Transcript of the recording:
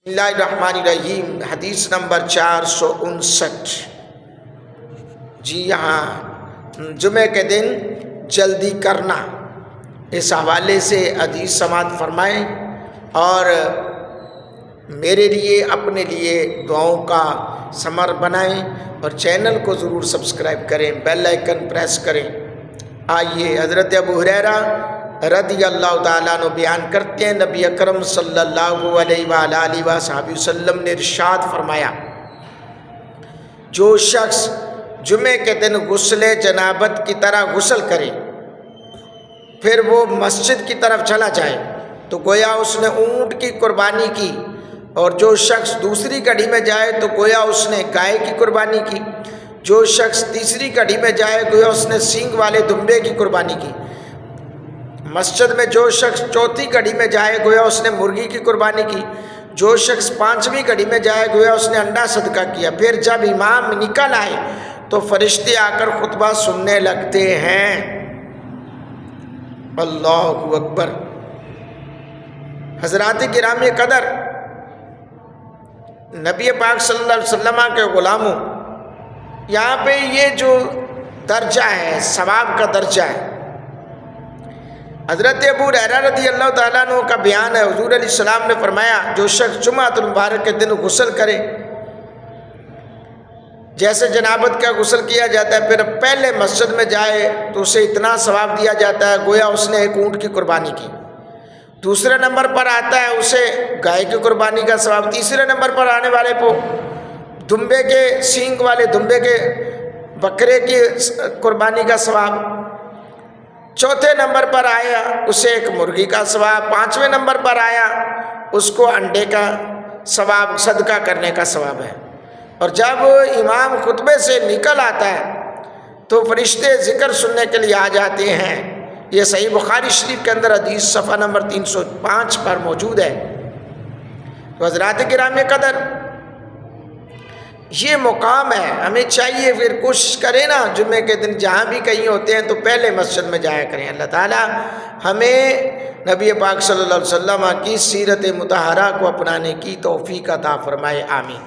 بسم اللہ الرحمن الرحیم، حدیث نمبر 459۔ جی ہاں، جمعہ کے دن جلدی کرنا، اس حوالے سے حدیث سماعت فرمائیں اور میرے لیے اپنے لیے دعاؤں کا ثمر بنائیں اور چینل کو ضرور سبسکرائب کریں، بیل آئیکن پریس کریں۔ آئیے، حضرت ابو ہریرہ رضی اللہ تعالیٰ عنہ بیان کرتے ہیں، نبی اکرم صلی اللہ علیہ وآلہ وصحبہ وسلم نے ارشاد فرمایا، جو شخص جمعے کے دن غسل جنابت کی طرح غسل کرے پھر وہ مسجد کی طرف چلا جائے تو گویا اس نے اونٹ کی قربانی کی، اور جو شخص دوسری گھڑی میں جائے تو گویا اس نے گائے کی قربانی کی، جو شخص تیسری گھڑی میں جائے گویا اس نے سینگ والے دمبے کی قربانی کی، مسجد میں جو شخص چوتھی گھڑی میں جائے گویا اس نے مرغی کی قربانی کی، جو شخص پانچویں گھڑی میں جائے گویا اس نے انڈا صدقہ کیا۔ پھر جب امام نکل آئے تو فرشتے آ کر خطبہ سننے لگتے ہیں۔ اللہ اکبر۔ حضرات کرام قدر، نبی پاک صلی اللہ علیہ وسلم کے غلاموں، یہاں پہ یہ جو درجہ ہے، ثواب کا درجہ ہے، حضرت ابو ہریرہ رضی اللہ تعالیٰ عنہ کا بیان ہے۔ حضور علیہ السلام نے فرمایا، جو شخص جمعۃ المبارک کے دن غسل کرے، جیسے جنابت کا غسل کیا جاتا ہے، پھر پہلے مسجد میں جائے تو اسے اتنا ثواب دیا جاتا ہے گویا اس نے ایک اونٹ کی قربانی کی۔ دوسرے نمبر پر آتا ہے اسے گائے کی قربانی کا ثواب۔ تیسرے نمبر پر آنے والے کو دمبے کے سینگ والے دمبے کے بکرے کی قربانی کا ثواب۔ چوتھے نمبر پر آیا اسے ایک مرغی کا ثواب۔ پانچویں نمبر پر آیا اس کو انڈے کا ثواب، صدقہ کرنے کا ثواب ہے۔ اور جب امام خطبے سے نکل آتا ہے تو فرشتے ذکر سننے کے لیے آ جاتے ہیں۔ یہ صحیح بخاری شریف کے اندر حدیث صفحہ نمبر 305 پر موجود ہے۔ تو حضرات کرام قدر، یہ مقام ہے، ہمیں چاہیے پھر کوشش کریں نا، جمعے کے دن جہاں بھی کہیں ہوتے ہیں تو پہلے مسجد میں جایا کریں۔ اللہ تعالیٰ ہمیں نبی پاک صلی اللہ علیہ وسلم کی سیرت مطہرہ کو اپنانے کی توفیق عطا فرمائے، آمین۔